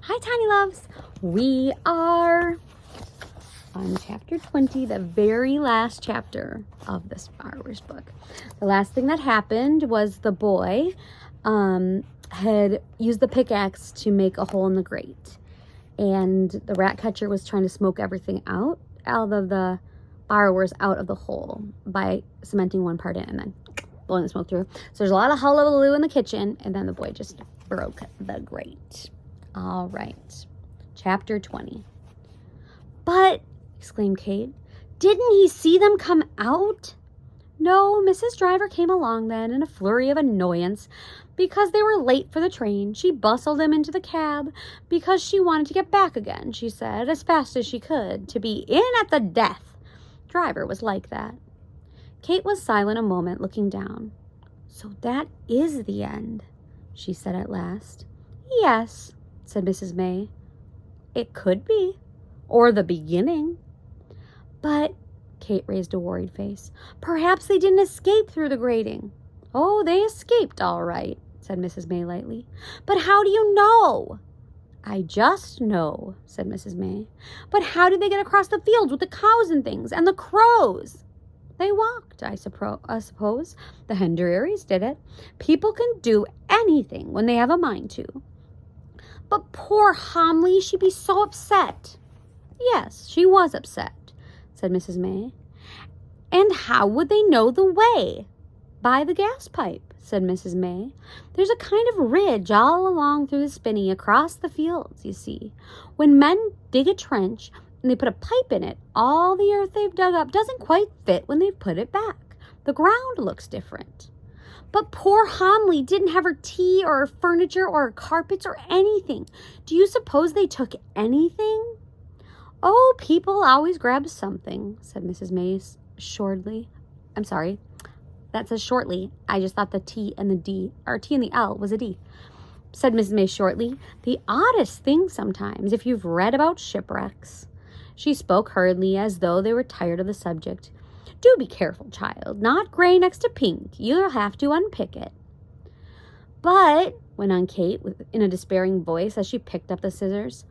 Hi, Tiny Loves. We are on chapter 20, the very last chapter of this Borrower's book. The last thing that happened was the boy had used the pickaxe to make a hole in the grate. And the rat catcher was trying to smoke everything out of the borrowers out of the hole by cementing one part in and then blowing the smoke through. So there's a lot of hullabaloo in the kitchen, and then the boy just broke the grate. All right, chapter 20. But, exclaimed Kate, didn't he see them come out? No, Mrs. Driver came along then in a flurry of annoyance because they were late for the train. She bustled them into the cab because she wanted to get back again, she said, as fast as she could, to be in at the death. Driver was like that. Kate was silent a moment, looking down. So that is the end, she said at last. Yes, said Mrs. May. It could be, or the beginning. But, Kate raised a worried face, perhaps they didn't escape through the grating. Oh, they escaped all right, said Mrs. May lightly. But how do you know? I just know, said Mrs. May. But how did they get across the fields with the cows and things, and the crows? They walked, I suppose. The Henderries did it. People can do anything when they have a mind to. But poor Homley, she'd be so upset. Yes, she was upset, said Mrs. May. And how would they know the way? By the gas pipe, said Mrs. May. There's a kind of ridge all along through the spinney across the fields, you see. When men dig a trench and they put a pipe in it, all the earth they've dug up doesn't quite fit when they've put it back. The ground looks different. But poor Homley didn't have her tea or her furniture or her carpets or anything. Do you suppose they took anything? Oh, people always grab something, said Mrs. May shortly. I'm sorry, that says shortly. I just thought the T and the D, or T and the L was a D, said Mrs. May shortly. The oddest thing sometimes, if you've read about shipwrecks. She spoke hurriedly as though they were tired of the subject. Do be careful, child. Not gray next to pink. You'll have to unpick it. But, went on Kate in a despairing voice as she picked up the scissors,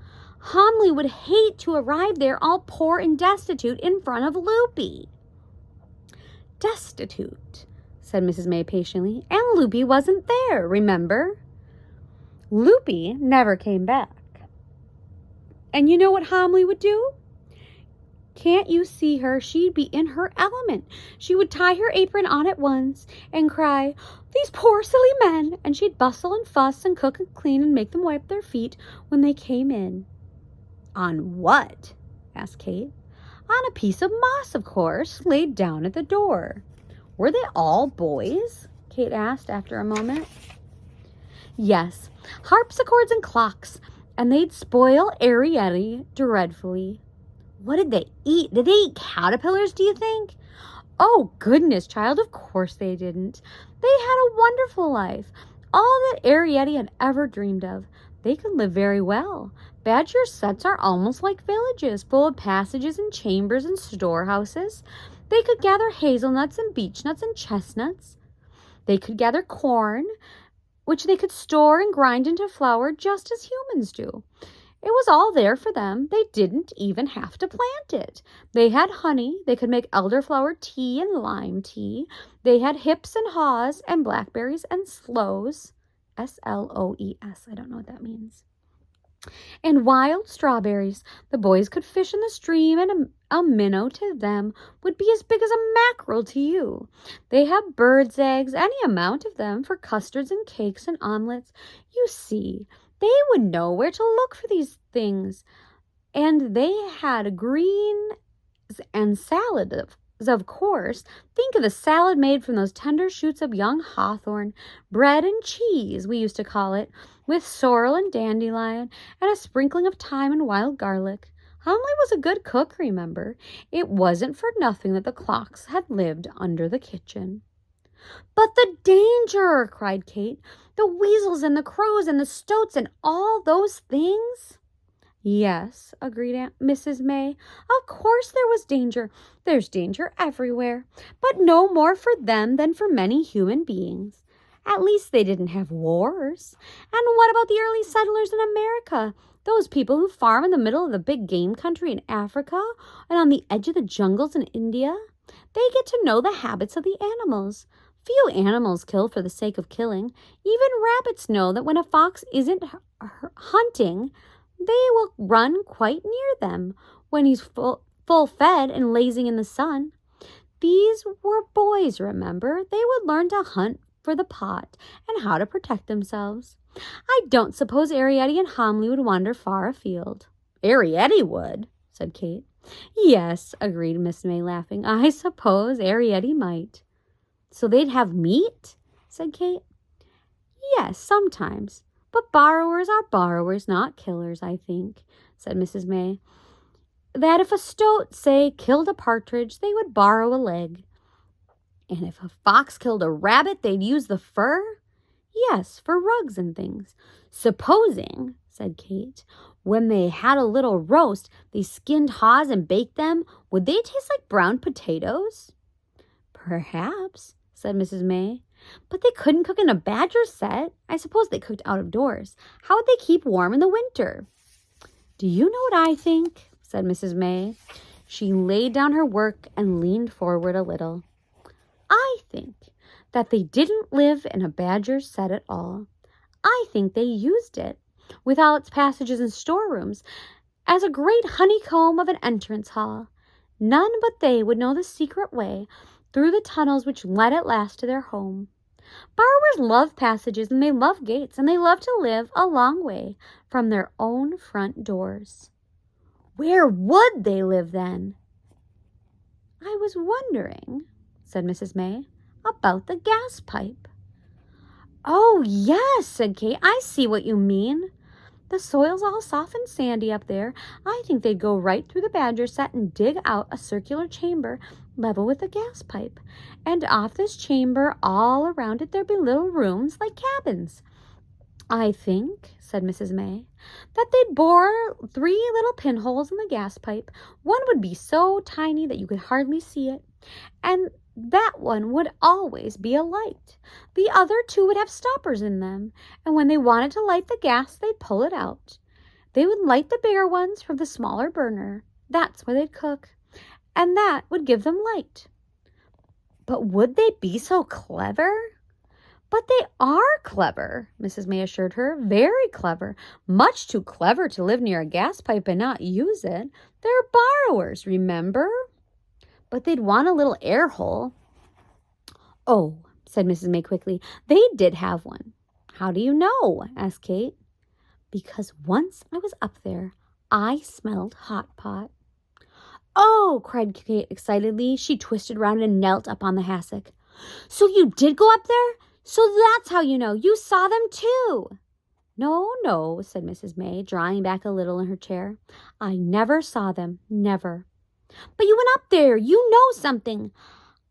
Homley would hate to arrive there all poor and destitute in front of Loopy. Destitute, said Mrs. May patiently, and Loopy wasn't there, remember? Loopy never came back. And you know what Homley would do? Can't you see her? She'd be in her element. She would tie her apron on at once and cry, these poor silly men, and she'd bustle and fuss and cook and clean and make them wipe their feet when they came in. On what? Asked Kate. On a piece of moss, of course, laid down at the door. Were they all boys? Kate asked after a moment. Yes, harpsichords and clocks, and they'd spoil Arietti dreadfully. What did they eat? Did they eat caterpillars, do you think? Oh, goodness, child, of course they didn't. They had a wonderful life, all that Arietti had ever dreamed of. They could live very well. Badger sets are almost like villages, full of passages and chambers and storehouses. They could gather hazelnuts and beechnuts and chestnuts. They could gather corn, which they could store and grind into flour just as humans do. It was all there for them. They didn't even have to plant it. They had honey. They could make elderflower tea and lime tea. They had hips and haws and blackberries and sloes. S-L-O-E-S. I don't know what that means. And wild strawberries. The boys could fish in the stream, and a minnow to them would be as big as a mackerel to you. They had birds' eggs, any amount of them, for custards and cakes and omelets. You see, they would know where to look for these things. And they had greens and salad, of course. Think of the salad made from those tender shoots of young hawthorn, bread and cheese, we used to call it, with sorrel and dandelion, and a sprinkling of thyme and wild garlic. Homley was a good cook, remember. It wasn't for nothing that the clocks had lived under the kitchen. But the danger, cried Kate. The weasels and the crows and the stoats and all those things. Yes, agreed Mrs. May. Of course there was danger. There's danger everywhere, but no more for them than for many human beings. At least they didn't have wars. And what about the early settlers in America? Those people who farm in the middle of the big game country in Africa and on the edge of the jungles in India, they get to know the habits of the animals. Few animals kill for the sake of killing. Even rabbits know that when a fox isn't hunting, they will run quite near them when he's full fed and lazing in the sun. These were boys, remember? They would learn to hunt for the pot and how to protect themselves. I don't suppose Arrietty and Homley would wander far afield. Arrietty would, said Kate. Yes, agreed Miss May, laughing. I suppose Arrietty might. So they'd have meat, said Kate. Yes, sometimes. But borrowers are borrowers, not killers, I think, said Mrs. May. That if a stoat, say, killed a partridge, they would borrow a leg. And if a fox killed a rabbit, they'd use the fur? Yes, for rugs and things. Supposing, said Kate, when they had a little roast, they skinned haws and baked them, would they taste like brown potatoes? Perhaps, said Mrs. May. But they couldn't cook in a badger set. I suppose they cooked out of doors. How would they keep warm in the winter? Do you know what I think? Said Mrs. May. She laid down her work and leaned forward a little. I think that they didn't live in a badger's set at all. I think they used it, with all its passages and storerooms, as a great honeycomb of an entrance hall. None but they would know the secret way through the tunnels which led at last to their home. Borrowers love passages, and they love gates, and they love to live a long way from their own front doors. Where would they live then? I was wondering, said Mrs. May, about the gas pipe. Oh, yes, said Kate. I see what you mean. The soil's all soft and sandy up there. I think they'd go right through the badger set and dig out a circular chamber level with the gas pipe. And off this chamber, all around it, there'd be little rooms like cabins. I think, said Mrs. May, that they'd bore 3 little pinholes in the gas pipe. One would be so tiny that you could hardly see it, and that one would always be a light. The other 2 would have stoppers in them, and when they wanted to light the gas, they'd pull it out. They would light the bigger ones from the smaller burner. That's where they'd cook, and that would give them light. But would they be so clever? But they are clever, Mrs. May assured her. Very clever. Much too clever to live near a gas pipe and not use it. They're borrowers, remember? But they'd want a little air hole. Oh, said Mrs. May quickly, they did have one. How do you know? Asked Kate. Because once I was up there, I smelled hot pot. Oh, cried Kate excitedly. She twisted round and knelt up on the hassock. So you did go up there? So that's how you know. You saw them too. No, said Mrs. May, drawing back a little in her chair. I never saw them, never. But you went up there. You know something.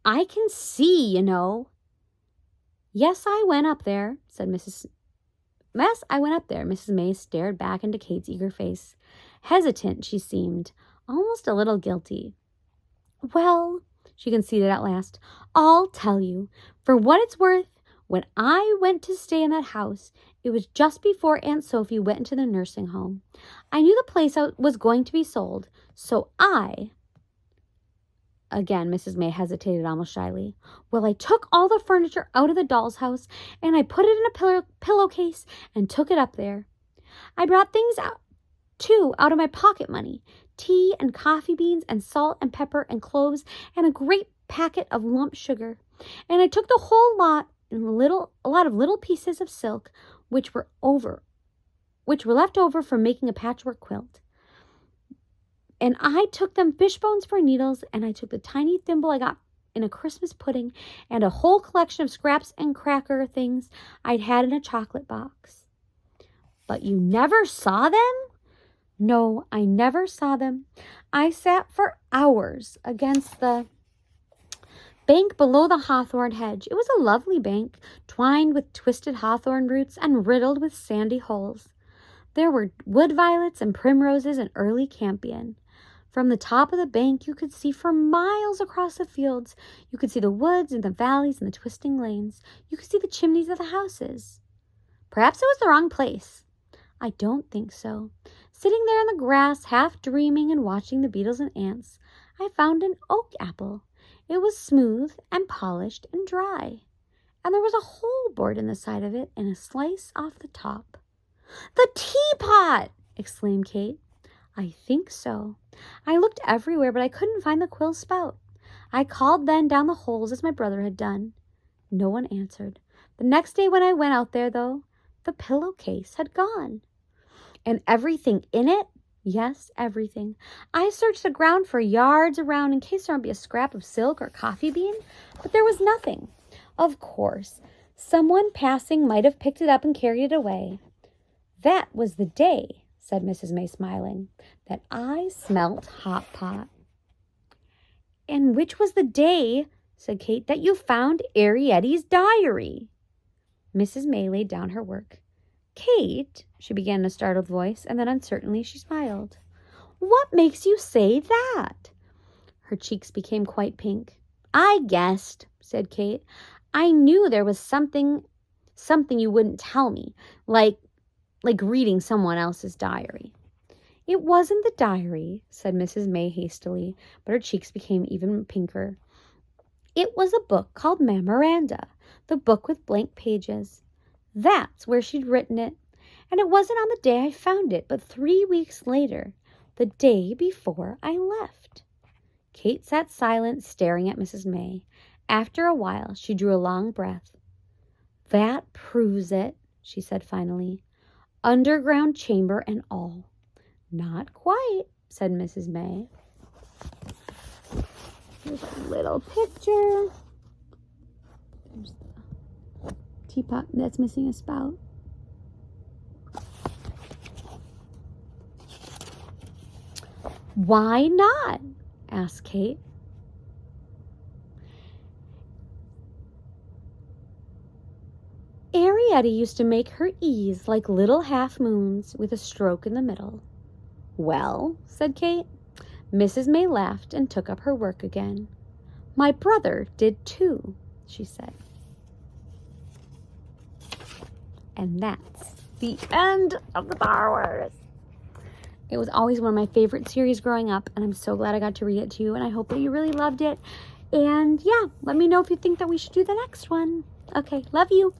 I can see, you know. Yes, I went up there, said Mrs. Mrs. May stared back into Kate's eager face. Hesitant, she seemed, almost a little guilty. Well, she conceded at last, I'll tell you. For what it's worth, when I went to stay in that house, it was just before Aunt Sophie went into the nursing home. I knew the place was going to be sold, so Again, Mrs. May hesitated almost shyly. Well, I took all the furniture out of the doll's house, and I put it in a pillowcase and took it up there. I brought things out, too, out of my pocket money. Tea and coffee beans and salt and pepper and cloves and a great packet of lump sugar. And I took the whole lot and a lot of little pieces of silk which were left over from making a patchwork quilt. And I took them fishbones for needles, and I took the tiny thimble I got in a Christmas pudding and a whole collection of scraps and cracker things I'd had in a chocolate box. But you never saw them? No, I never saw them. I sat for hours against the bank below the hawthorn hedge. It was a lovely bank, twined with twisted hawthorn roots and riddled with sandy holes. There were wood violets and primroses and early campion. From the top of the bank, you could see for miles across the fields. You could see the woods and the valleys and the twisting lanes. You could see the chimneys of the houses. Perhaps it was the wrong place. I don't think so. Sitting there in the grass, half dreaming and watching the beetles and ants, I found an oak apple. It was smooth and polished and dry, and there was a hole bored in the side of it and a slice off the top. The teapot! Exclaimed Kate. I think so. I looked everywhere, but I couldn't find the quill spout. I called then down the holes as my brother had done. No one answered. The next day when I went out there, though, the pillowcase had gone. And everything in it? Yes, everything. I searched the ground for yards around in case there might be a scrap of silk or coffee bean, but there was nothing. Of course, someone passing might have picked it up and carried it away. That was the day, said Mrs. May, smiling, that I smelt hot pot. And which was the day, said Kate, that you found Arrietty's diary? Mrs. May laid down her work. Kate, she began in a startled voice, and then uncertainly she smiled. What makes you say that? Her cheeks became quite pink. I guessed, said Kate. I knew there was something you wouldn't tell me, like reading someone else's diary. It wasn't the diary, said Mrs. May hastily, but her cheeks became even pinker. It was a book called Memoranda, the book with blank pages. That's where she'd written it. And it wasn't on the day I found it, but 3 weeks later, the day before I left. Kate sat silent, staring at Mrs. May. After a while, she drew a long breath. That proves it, she said finally. Underground chamber and all. Not quite, said Mrs. May. Here's a little picture. There's the teapot that's missing a spout. Why not? Asked Kate. Arrietty used to make her E's like little half-moons with a stroke in the middle. Well, said Kate. Mrs. May laughed and took up her work again. My brother did too, she said. And that's the end of the borrowers. It was always one of my favorite series growing up, and I'm so glad I got to read it to you, and I hope that you really loved it. And yeah, let me know if you think that we should do the next one. Okay, love you.